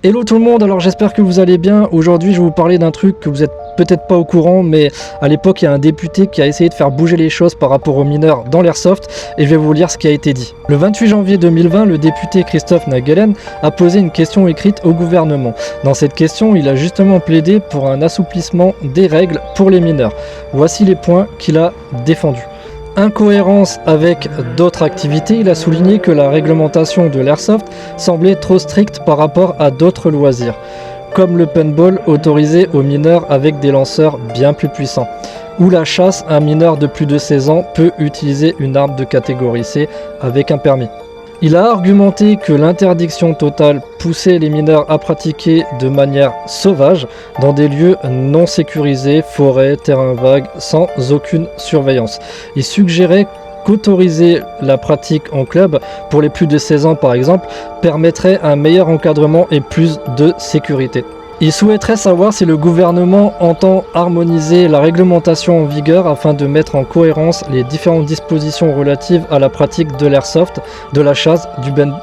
Hello tout le monde, alors j'espère que vous allez bien. Aujourd'hui je vais vous parler d'un truc que vous êtes peut-être pas au courant, mais à l'époque il y a un député qui a essayé de faire bouger les choses par rapport aux mineurs dans l'airsoft et je vais vous lire ce qui a été dit. Le 28 janvier 2020, le député Christophe Nagelen a posé une question écrite au gouvernement. Dans cette question, il a justement plaidé pour un assouplissement des règles pour les mineurs. Voici les points qu'il a défendus. Incohérence avec d'autres activités, il a souligné que la réglementation de l'airsoft semblait trop stricte par rapport à d'autres loisirs, comme le paintball autorisé aux mineurs avec des lanceurs bien plus puissants, ou la chasse, un mineur de plus de 16 ans peut utiliser une arme de catégorie C avec un permis. Il a argumenté que l'interdiction totale poussait les mineurs à pratiquer de manière sauvage dans des lieux non sécurisés, forêts, terrains vagues, sans aucune surveillance. Il suggérait qu'autoriser la pratique en club pour les plus de 16 ans par exemple permettrait un meilleur encadrement et plus de sécurité. Il souhaiterait savoir si le gouvernement entend harmoniser la réglementation en vigueur afin de mettre en cohérence les différentes dispositions relatives à la pratique de l'airsoft, de la chasse,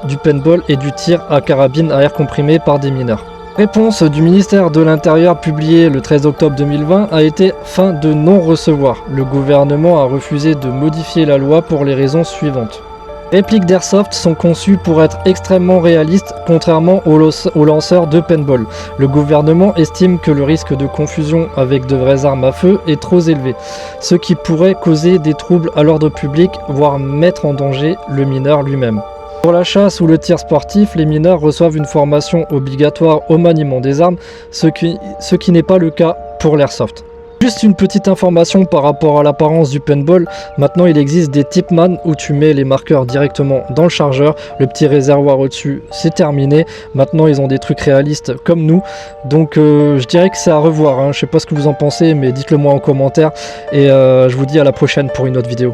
du paintball et du tir à carabine à air comprimé par des mineurs. Réponse du ministère de l'Intérieur publiée le 13 octobre 2020 a été fin de non-recevoir. Le gouvernement a refusé de modifier la loi pour les raisons suivantes. Les répliques d'airsoft sont conçues pour être extrêmement réalistes, contrairement aux lanceurs de paintball. Le gouvernement estime que le risque de confusion avec de vraies armes à feu est trop élevé, ce qui pourrait causer des troubles à l'ordre public, voire mettre en danger le mineur lui-même. Pour la chasse ou le tir sportif, les mineurs reçoivent une formation obligatoire au maniement des armes, ce qui n'est pas le cas pour l'airsoft. Juste une petite information par rapport à l'apparence du paintball, maintenant il existe des Tipman où tu mets les marqueurs directement dans le chargeur, le petit réservoir au-dessus c'est terminé, maintenant ils ont des trucs réalistes comme nous, donc je dirais que c'est à revoir, hein. Je sais pas ce que vous en pensez mais dites-le moi en commentaire et je vous dis à la prochaine pour une autre vidéo.